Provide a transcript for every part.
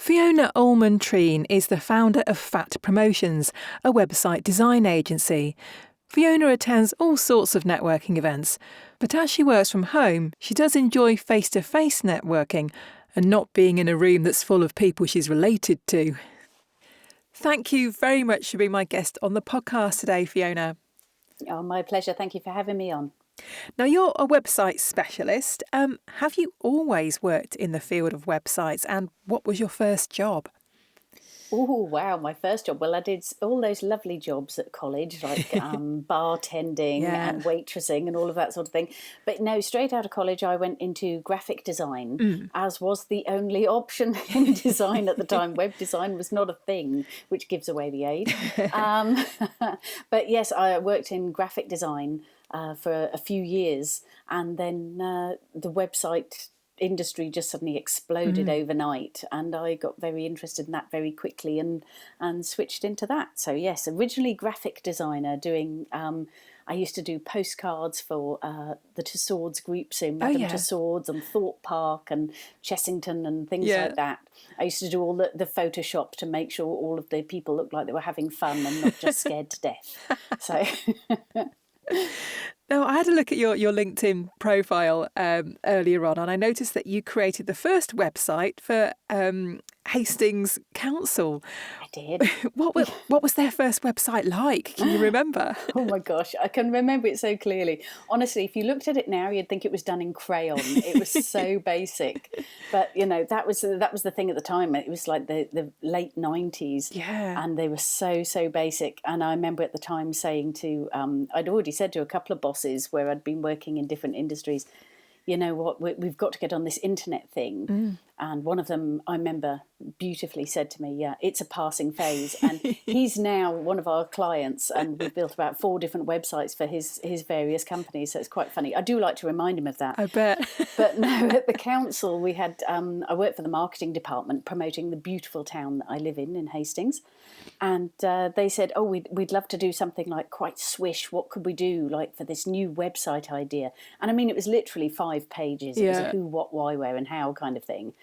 Fiona Ullman-Treen is the founder of Fat Promotions, a website design agency. Fiona attends all sorts of networking events, but as she works from home, she does enjoy face-to-face networking and not being in a room that's full of people she's related to. Thank you very much for being my guest on the podcast today, Fiona. Oh, my pleasure. Thank you for having me on. Now, you're a website specialist. Have you always worked in the field of websites, and what was your first job? Oh, wow. My first job. Well, I did all those lovely jobs at college, like bartending and waitressing and all of that sort of thing. But no, straight out of college, I went into graphic design, as was the only option in design at the time. Web design was not a thing, which gives away the age. But yes, I worked in graphic design for a few years, and then the website industry just suddenly exploded overnight, and I got very interested in that very quickly and switched into that. So yes, originally graphic designer doing I used to do postcards for the Tussauds groups, so Madame Tussauds and Thorpe Park and Chessington and things like that. I used to do all the Photoshop to make sure all of the people looked like they were having fun and not just scared to death. So Now, I had a look at your LinkedIn profile earlier on, and I noticed that you created the first website for Hastings Council. I did. What was their first website like? Can you remember? Oh my gosh, I can remember it so clearly. Honestly, if you looked at it now, you'd think it was done in crayon. It was so basic. But, you know, that was the thing at the time. It was like the late 90s. Yeah. And they were so basic. And I remember at the time saying to, I'd already said to a couple of bosses where I'd been working in different industries, you know what, we've got to get on this internet thing. And one of them, I remember, beautifully said to me, yeah, it's a passing phase. And he's now one of our clients, and we've built about 4 different websites for his various companies. So it's quite funny. I do like to remind him of that. I bet. But no, at the council, we had, I worked for the marketing department promoting the beautiful town that I live in Hastings. And they said, oh, we'd love to do something like quite swish. What could we do like for this new website idea? And I mean, it was literally 5 pages. It was a who, what, why, where and how kind of thing.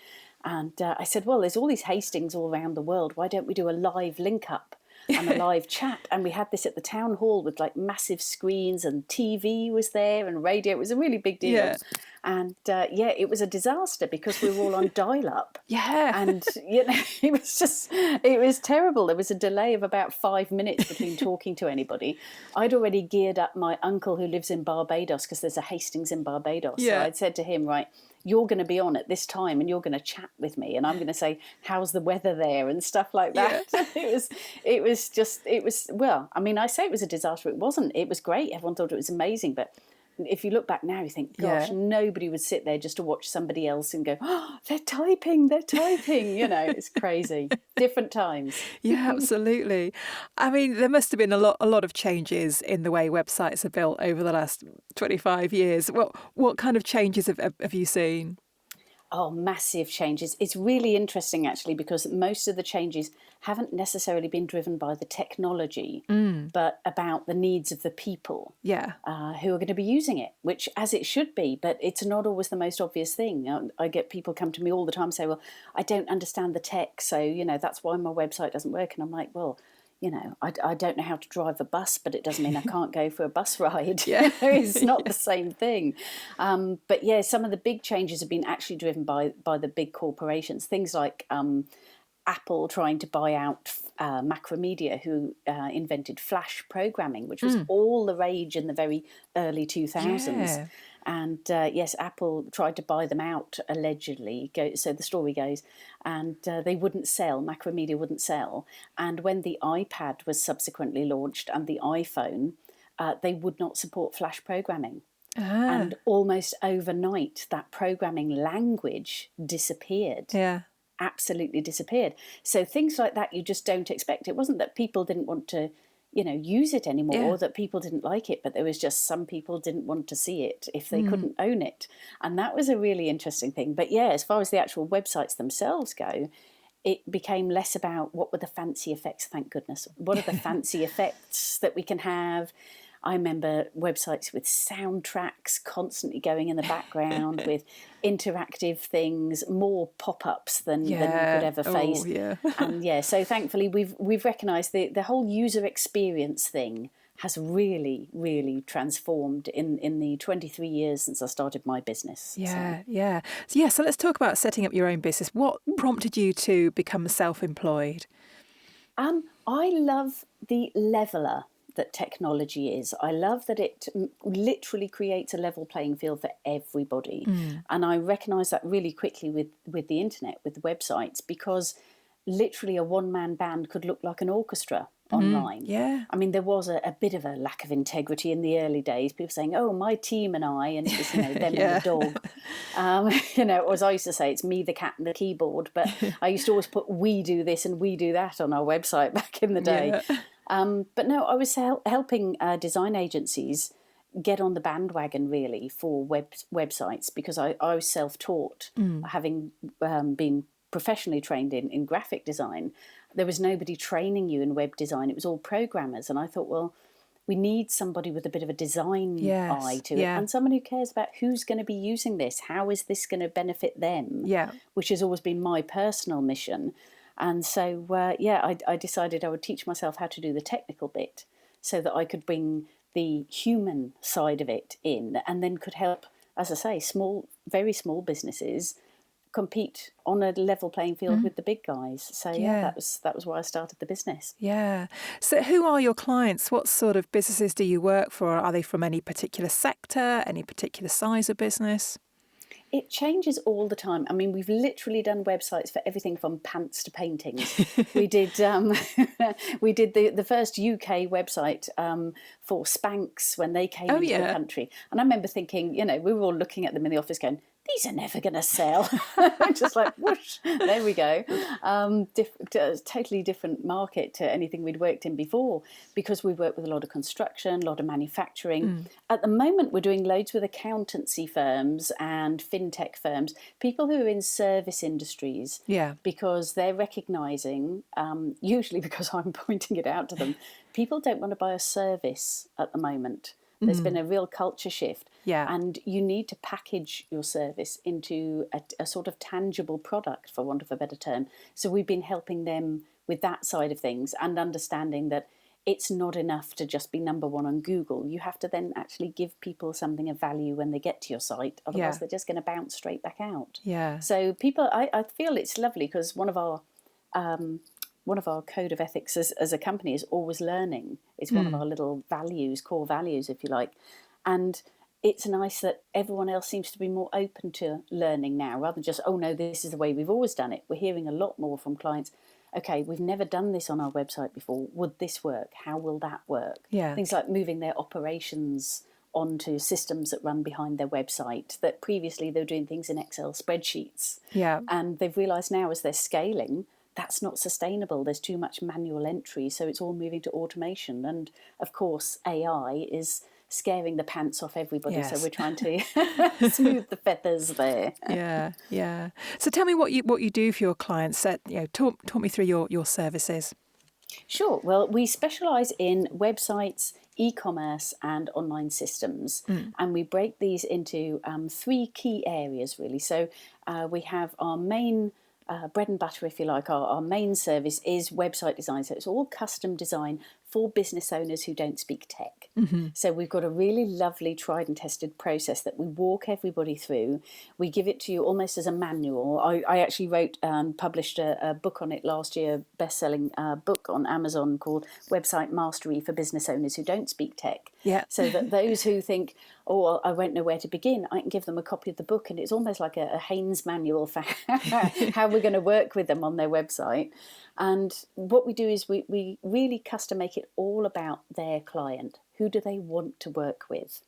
And I said, well, there's all these Hastings all around the world. Why don't we do a live link up and a live chat? And we had this at the town hall with like massive screens, and TV was there and radio. It was a really big deal. Yeah. And it was a disaster because we were all on dial-up. Yeah. And, you know, it was terrible. There was a delay of about 5 minutes between talking to anybody. I'd already geared up my uncle who lives in Barbados, because there's a Hastings in Barbados. Yeah. So I'd said to him, right, you're going to be on at this time and you're going to chat with me, and I'm going to say, how's the weather there and stuff like that. Yeah. Well, I mean, I say it was a disaster. It wasn't. It was great. Everyone thought it was amazing. But if you look back now, you think, gosh, nobody would sit there just to watch somebody else and go, oh, they're typing. You know, it's crazy. Different times. Yeah, absolutely. I mean, there must have been a lot of changes in the way websites are built over the last 25 years. What kind of changes have you seen? Oh, massive changes. It's really interesting, actually, because most of the changes haven't necessarily been driven by the technology, but about the needs of the people who are going to be using it, which as it should be, but it's not always the most obvious thing. I get people come to me all the time and say, well, I don't understand the tech, so, you know, that's why my website doesn't work. And I'm like, well, you know, I don't know how to drive a bus, but it doesn't mean I can't go for a bus ride. Yeah. It's not the same thing. But yeah, some of the big changes have been actually driven by the big corporations. Things like Apple trying to buy out Macromedia, who invented Flash programming, which was all the rage in the very early 2000s. Yeah. And yes, Apple tried to buy them out, allegedly, so the story goes, and they wouldn't sell, Macromedia wouldn't sell. And when the iPad was subsequently launched and the iPhone, they would not support Flash programming. And almost overnight, that programming language disappeared. Yeah. Absolutely disappeared. So things like that you just don't expect. It wasn't that people didn't want to, you know, use it anymore, or that people didn't like it, but there was just some people didn't want to see it if they couldn't own it. And that was a really interesting thing. But yeah, as far as the actual websites themselves go, it became less about what were the fancy effects, thank goodness. What are the fancy effects that we can have? I remember websites with soundtracks constantly going in the background, with interactive things, more pop-ups than you could ever face. And so thankfully we've recognised the whole user experience thing has really, really transformed in the 23 years since I started my business. So let's talk about setting up your own business. What prompted you to become self-employed? I love the leveller that technology is. I love that it literally creates a level playing field for everybody. And I recognise that really quickly with the internet, with the websites, because literally a one-man band could look like an orchestra online. I mean, there was a bit of a lack of integrity in the early days. People saying, "Oh, my team and I," and it was, them and the dog. As I used to say, it's me, the cat, and the keyboard. But I used to always put "we do this" and "we do that" on our website back in the day. But no, I was helping design agencies get on the bandwagon really for websites, because I was self-taught, having been professionally trained in graphic design. There was nobody training you in web design. It was all programmers. And I thought, well, we need somebody with a bit of a design eye to it, and someone who cares about who's going to be using this. How is this going to benefit them? Which has always been my personal mission. And so, I decided I would teach myself how to do the technical bit so that I could bring the human side of it in, and then could help, as I say, very small businesses compete on a level playing field with the big guys. So that was why I started the business. So who are your clients? What sort of businesses do you work for? Are they from any particular sector, any particular size of business? It changes all the time. I mean, we've literally done websites for everything from pants to paintings. We did the first UK website for Spanx when they came into the country. And I remember thinking, we were all looking at them in the office going, these are never going to sell. Just like, whoosh, there we go. Totally different market to anything we'd worked in before, because we work with a lot of construction, a lot of manufacturing. At the moment, we're doing loads with accountancy firms and fintech firms, people who are in service industries, because they're recognising, usually because I'm pointing it out to them, people don't want to buy a service at the moment. There's been a real culture shift. And you need to package your service into a sort of tangible product, for want of a better term. So we've been helping them with that side of things, and understanding that it's not enough to just be number one on Google. You have to then actually give people something of value when they get to your site. Otherwise, they're just going to bounce straight back out. So people, I feel it's lovely, because one of our code of ethics as a company is always learning. It's one of our little values, core values, if you like. And it's nice that everyone else seems to be more open to learning now, rather than just, oh no, this is the way we've always done it. We're hearing a lot more from clients, okay, we've never done this on our website before. Would this work? How will that work? Things like moving their operations onto systems that run behind their website, that previously they were doing things in Excel spreadsheets. And they've realised now, as they're scaling, that's not sustainable. There's too much manual entry, so it's all moving to automation. And of course, AI is scaring the pants off everybody, so we're trying to smooth the feathers there. So tell me what you do for your clients. Talk me through your services. Sure. Well, we specialise in websites, e-commerce and online systems, and we break these into three key areas really. So we have our main bread and butter, if you like. Our main service is website design. So it's all custom design for business owners who don't speak tech. So we've got a really lovely tried and tested process that we walk everybody through. We give it to you almost as a manual. I actually wrote and published a book on it last year, best-selling book on Amazon called Website Mastery for Business Owners Who Don't Speak Tech. So that those who think, oh, I won't know where to begin, I can give them a copy of the book, and it's almost like a Haynes manual for how we're going to work with them on their website. And what we do is we really custom make it all about their client. Who do they want to work with?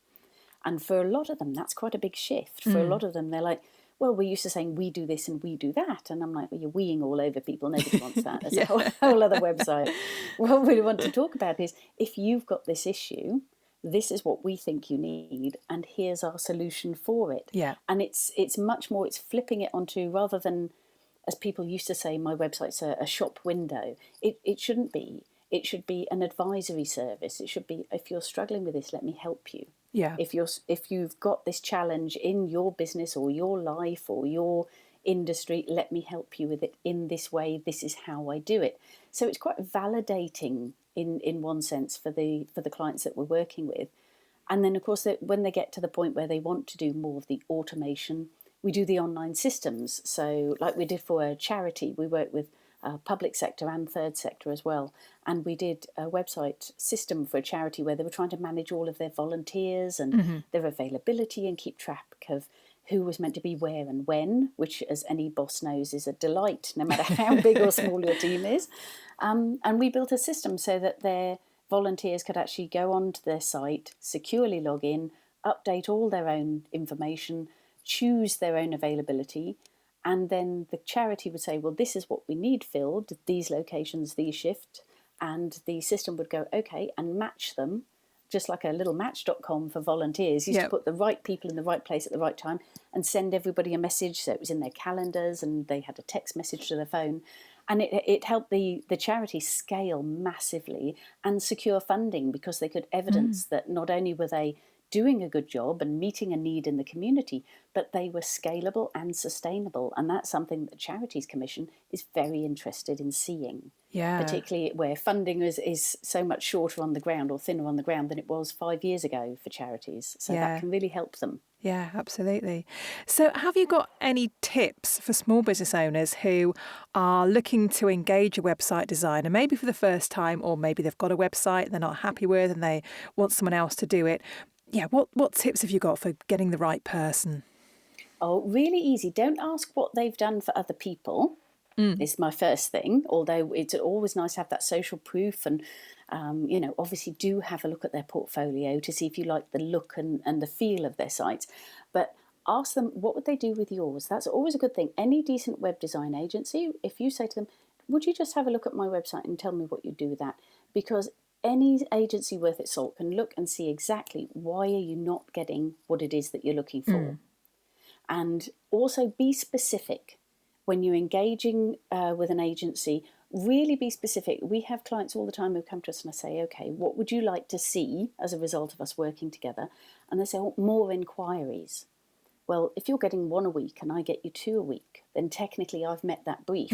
And for a lot of them, that's quite a big shift. For a lot of them, they're like, well, we're used to saying we do this and we do that. And I'm like, well, you're weeing all over people. Nobody wants that. There's a whole other website. What we want to talk about is, if you've got this issue, this is what we think you need, and here's our solution for it. And it's much more, it's flipping it onto, rather than, as people used to say, my website's a shop window. It shouldn't be. It should be an advisory service. It should be, if you're struggling with this, let me help you. Yeah. If you've got this challenge in your business or your life or your industry, let me help you with it in this way. This is how I do it. So it's quite validating in one sense for the clients that we're working with. And then, of course, when they get to the point where they want to do more of the automation, we do the online systems. So like we did for a charity, we work with public sector and third sector as well. And we did a website system for a charity where they were trying to manage all of their volunteers and their availability and keep track of who was meant to be where and when, which, as any boss knows, is a delight, no matter how big or small your team is. And we built a system so that their volunteers could actually go onto their site, securely log in, update all their own information, choose their own availability, and then the charity would say, well, this is what we need filled, these locations, these shifts, and the system would go, okay, and match them, just like a little match.com for volunteers. Used to put the right people in the right place at the right time and send everybody a message, so it was in their calendars and they had a text message to their phone. And it helped the charity scale massively and secure funding, because they could evidence that not only were they doing a good job and meeting a need in the community, but they were scalable and sustainable. And that's something that the Charities Commission is very interested in seeing. Yeah. Particularly where funding is so much shorter on the ground or thinner on the ground than it was 5 years ago for charities. So that can really help them. Yeah, absolutely. So have you got any tips for small business owners who are looking to engage a website designer, maybe for the first time, or maybe they've got a website they're not happy with and they want someone else to do it? Yeah, what tips have you got for getting the right person? Oh, really easy. Don't ask what they've done for other people. Is my first thing, although it's always nice to have that social proof and, obviously do have a look at their portfolio to see if you like the look and the feel of their sites. But ask them, what would they do with yours? That's always a good thing. Any decent web design agency, if you say to them, would you just have a look at my website and tell me what you do with that? Because any agency worth its salt can look and see exactly why are you not getting what it is that you're looking for. And also be specific. When you're engaging with an agency, really be specific. We have clients all the time who come to us and I say, okay, what would you like to see as a result of us working together? And they say, oh, more inquiries. Well, if you're getting 1 a week and I get you 2 a week, then technically I've met that brief.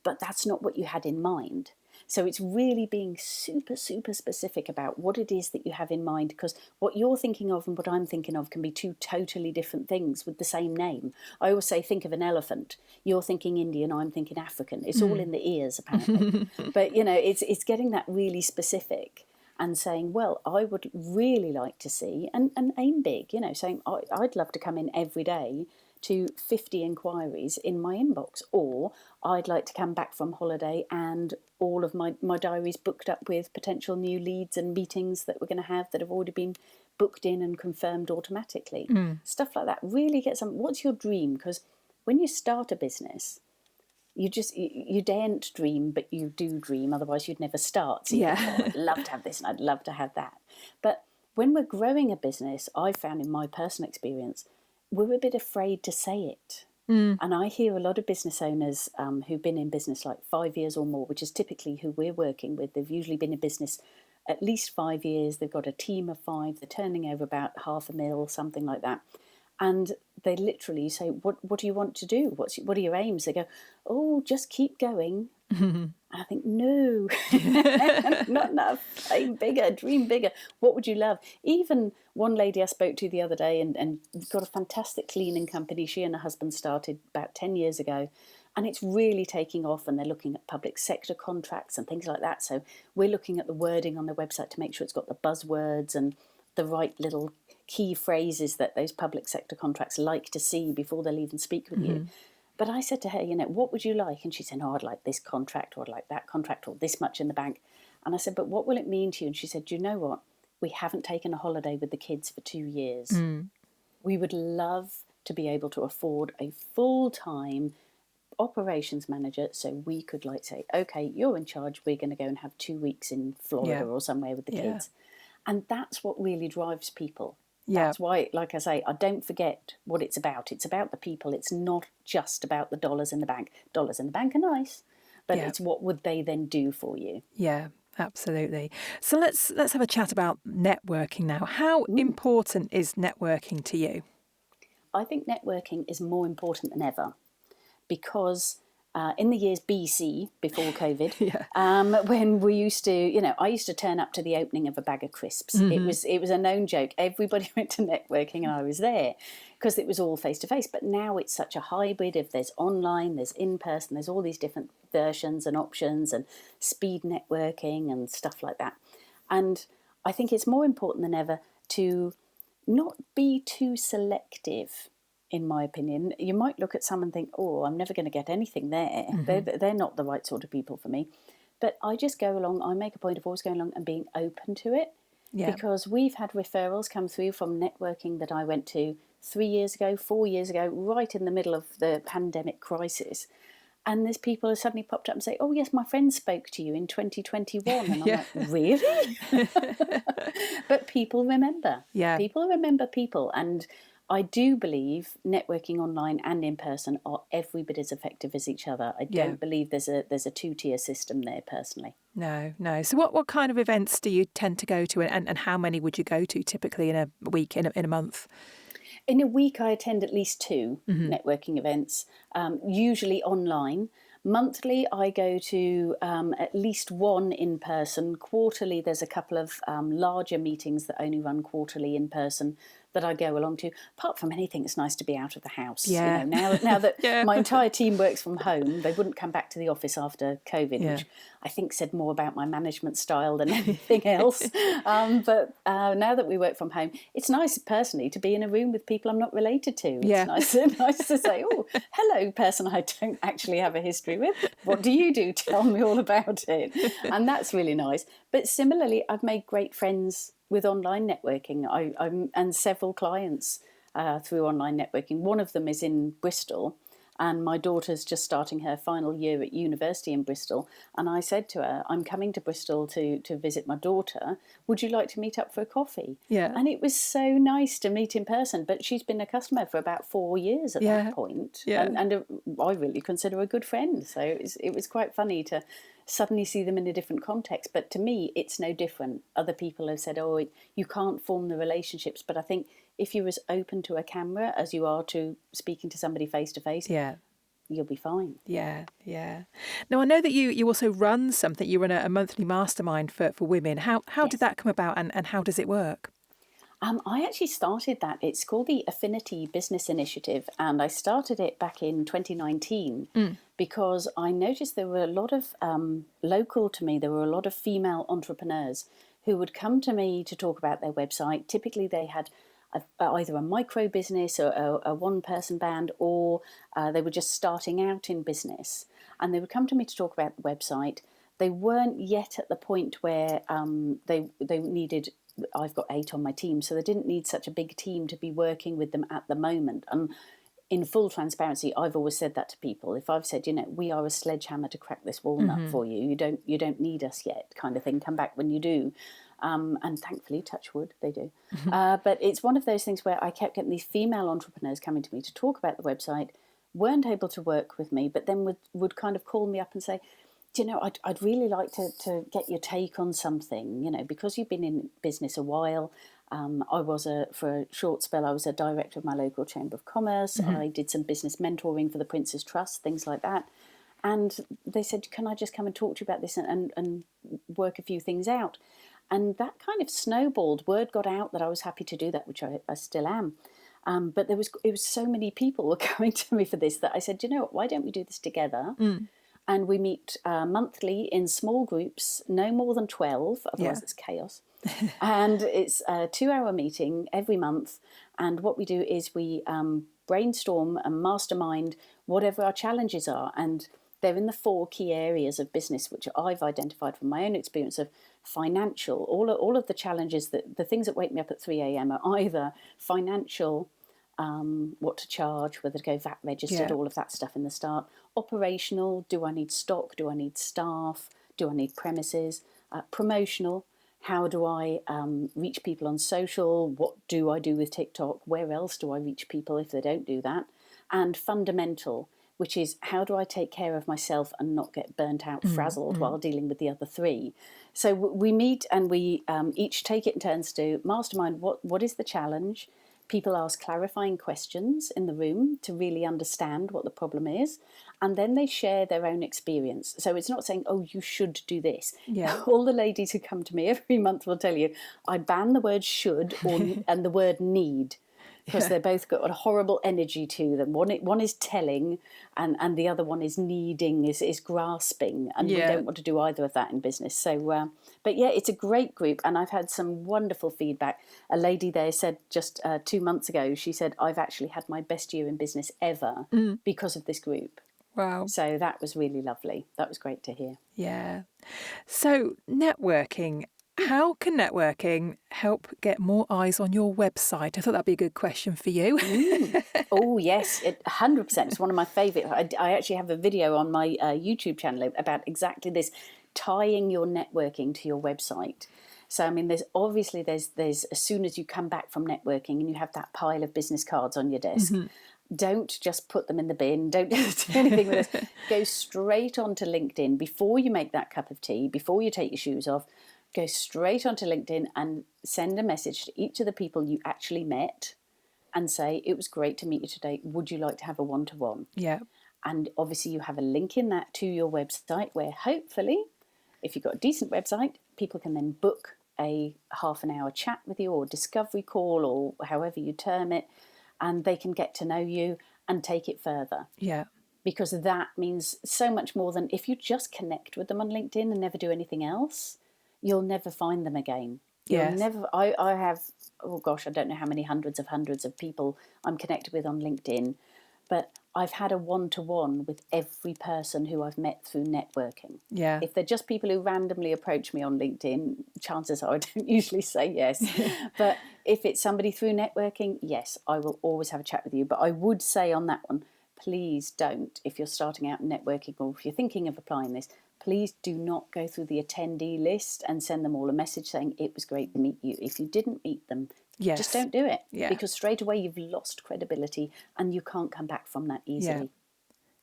But that's not what you had in mind. So it's really being super, super specific about what it is that you have in mind, because what you're thinking of and what I'm thinking of can be two totally different things with the same name. I always say, think of an elephant. You're thinking Indian, I'm thinking African. It's all in the ears, apparently. But, it's getting that really specific and saying, well, I would really like to see, and aim big, saying, I'd love to come in every day to 50 inquiries in my inbox, or I'd like to come back from holiday and all of my diary's booked up with potential new leads and meetings that we're going to have that have already been booked in and confirmed automatically. Stuff like that. Really get some, what's your dream? Because when you start a business, you daren't dream, but you do dream, otherwise you'd never start. So you think, I'd love to have this and I'd love to have that. But when we're growing a business, I've found in my personal experience, we're a bit afraid to say it. And I hear a lot of business owners who've been in business like 5 years or more, which is typically who we're working with. They've usually been in business at least 5 years. They've got a team of 5. They're turning over about $500,000, something like that. And they literally say, what do you want to do? What are your aims? They go, oh, just keep going. And I think, no, not enough. Aim bigger, dream bigger. What would you love? Even one lady I spoke to the other day and got a fantastic cleaning company. She and her husband started about 10 years ago. And it's really taking off, and they're looking at public sector contracts and things like that. So we're looking at the wording on their website to make sure it's got the buzzwords and the right little key phrases that those public sector contracts like to see before they'll even speak with you. But I said to her, what would you like? And she said, oh, I'd like this contract, or I'd like that contract, or this much in the bank. And I said, but what will it mean to you? And she said, do you know what? We haven't taken a holiday with the kids for 2 years. We would love to be able to afford a full-time operations manager, so we could say, okay, you're in charge. We're going to go and have 2 weeks in Florida or somewhere with the kids. And that's what really drives people. That's why, like I say, I don't forget what it's about. It's about the people. It's not just about the dollars in the bank. Dollars in the bank are nice, but it's what would they then do for you? Yeah. Absolutely. So let's have a chat about networking now. How important is networking to you? I think networking is more important than ever because in the years BC, before COVID, when we used to, I used to turn up to the opening of a bag of crisps. Mm-hmm. It was a known joke. Everybody went to networking and I was there because it was all face-to-face. But now it's such a hybrid. If there's online, there's in-person, there's all these different versions and options and speed networking and stuff like that. And I think it's more important than ever to not be too selective. In my opinion, you might look at someone and think, oh, I'm never going to get anything there. Mm-hmm. They're not the right sort of people for me. But I just go along, I make a point of always going along and being open to it. Yeah. Because we've had referrals come through from networking that I went to 3 years ago, 4 years ago, right in the middle of the pandemic crisis. And there's people who suddenly popped up and say, oh, yes, my friend spoke to you in 2021. And I'm like, really? But people remember. Yeah. People remember people. And I do believe networking online and in person are every bit as effective as each other. I don't believe there's a two-tier system there personally. No. So what kind of events do you tend to go to, and how many would you go to typically in a week, in a month? In a week, I attend at least 2 networking events, usually online. Monthly, I go to at least 1 in person. Quarterly, there's a couple of larger meetings that only run quarterly in person that I go along to. Apart from anything, it's nice to be out of the house. Yeah. Now that my entire team works from home, they wouldn't come back to the office after COVID, which I think said more about my management style than anything else. But now that we work from home, it's nice personally to be in a room with people I'm not related to. It's nice to say, oh, hello, person I don't actually have a history with. What do you do? Tell me all about it. And that's really nice. But similarly, I've made great friends with online networking. I'm and several clients through online networking. One of them is in Bristol, and my daughter's just starting her final year at university in Bristol. And I said to her, I'm coming to Bristol to visit my daughter. Would you like to meet up for a coffee? Yeah. And it was so nice to meet in person. But she's been a customer for about 4 years at that point. Yeah. And I really consider her a good friend. So it was quite funny to suddenly see them in a different context. But to me, it's no different. Other people have said, oh, you can't form the relationships. But I think if you're as open to a camera as you are to speaking to somebody face to face, you'll be fine. Yeah. Now, I know that you also run something. You run a monthly mastermind for women. How did that come about, and how does it work? I actually started that. It's called the Affinity Business Initiative, and I started it back in 2019 because I noticed there were a lot of, local to me, there were a lot of female entrepreneurs who would come to me to talk about their website. Typically they had either a micro business or a one-person band, or they were just starting out in business. And they would come to me to talk about the website. They weren't yet at the point where they needed... I've got 8 on my team, so they didn't need such a big team to be working with them at the moment. And in full transparency, I've always said that to people. If I've said, we are a sledgehammer to crack this walnut for you, you don't need us yet, kind of thing. Come back when you do. And thankfully, touch wood, they do. But it's one of those things where I kept getting these female entrepreneurs coming to me to talk about the website, weren't able to work with me, but then would kind of call me up and say, I'd really like to get your take on something, because you've been in business a while. For a short spell, I was a director of my local Chamber of Commerce. I did some business mentoring for the Prince's Trust, things like that. And they said, can I just come and talk to you about this and work a few things out? And that kind of snowballed. Word got out that I was happy to do that, which I still am. But it was so many people were coming to me for this that I said, why don't we do this together? And we meet monthly in small groups, no more than 12, otherwise it's chaos. And it's a 2-hour meeting every month. And what we do is we brainstorm and mastermind whatever our challenges are. And they're in the 4 key areas of business, which I've identified from my own experience of financial. All of the challenges, the things that wake me up at 3 a.m. are either financial, what to charge, whether to go VAT registered, all of that stuff in the start. Operational, do I need stock? Do I need staff? Do I need premises? Promotional, how do I reach people on social? What do I do with TikTok? Where else do I reach people if they don't do that? And fundamental, which is how do I take care of myself and not get burnt out, frazzled while dealing with the other three. So we meet and we each take it in turns to mastermind what is the challenge. People ask clarifying questions in the room to really understand what the problem is. And then they share their own experience. So it's not saying, oh, you should do this. Yeah. All the ladies who come to me every month will tell you, I ban the word should and the word need, because they're both got a horrible energy to them. One is telling and the other one is needing, is grasping. And we don't want to do either of that in business. So, but yeah, it's a great group. And I've had some wonderful feedback. A lady there said just 2 months ago, she said, I've actually had my best year in business ever because of this group. Wow. So that was really lovely. That was great to hear. Yeah. So networking. How can networking help get more eyes on your website? I thought that'd be a good question for you. Oh, yes, 100%. It's one of my favourite. I actually have a video on my YouTube channel about exactly this, tying your networking to your website. So, I mean, there's as soon as you come back from networking and you have that pile of business cards on your desk, don't just put them in the bin. Don't do anything with this. Go straight onto LinkedIn before you make that cup of tea, before you take your shoes off. Go straight onto LinkedIn and send a message to each of the people you actually met and say, it was great to meet you today. Would you like to have a one-to-one? Yeah. And obviously you have a link in that to your website where hopefully, if you've got a decent website, people can then book a half an hour chat with you or discovery call or however you term it, and they can get to know you and take it further. Yeah. Because that means so much more than if you just connect with them on LinkedIn and never do anything else. You'll never find them again. You'll never. I have, oh gosh, I don't know how many hundreds of people I'm connected with on LinkedIn, but I've had a one-to-one with every person who I've met through networking. Yeah. If they're just people who randomly approach me on LinkedIn, chances are I don't usually say yes. But if it's somebody through networking, yes, I will always have a chat with you. But I would say on that one, please don't, if you're starting out networking or if you're thinking of applying this, please do not go through the attendee list and send them all a message saying it was great to meet you. If you didn't meet them, just don't do it. Yeah. Because straight away you've lost credibility and you can't come back from that easily.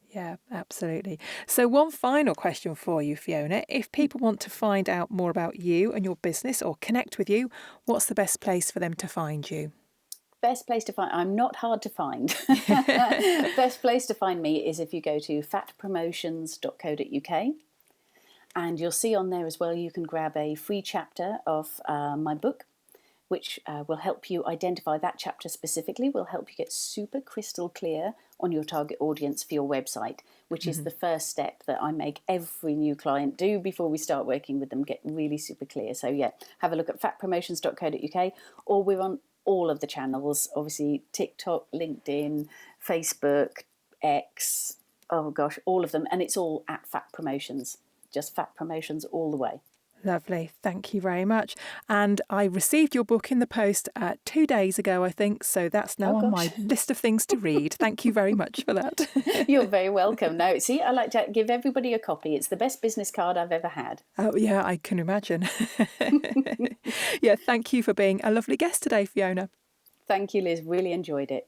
Yeah, absolutely. So one final question for you, Fiona. If people want to find out more about you and your business or connect with you, what's the best place for them to find you? Best place to find, I'm not hard to find. Best place to find me is if you go to fatpromotions.co.uk. And you'll see on there as well, you can grab a free chapter of my book, which will help you identify that chapter specifically, will help you get super crystal clear on your target audience for your website, which is the first step that I make every new client do before we start working with them, get really super clear. So yeah, have a look at fatpromotions.co.uk, or we're on all of the channels, obviously TikTok, LinkedIn, Facebook, X, oh gosh, all of them. And it's all at Fat Promotions. Just Fat Promotions all the way. Lovely. Thank you very much. And I received your book in the post 2 days ago, I think. So that's now on my list of things to read. Thank you very much for that. You're very welcome. No, see, I like to give everybody a copy. It's the best business card I've ever had. Oh, yeah, I can imagine. Yeah, thank you for being a lovely guest today, Fiona. Thank you, Liz. Really enjoyed it.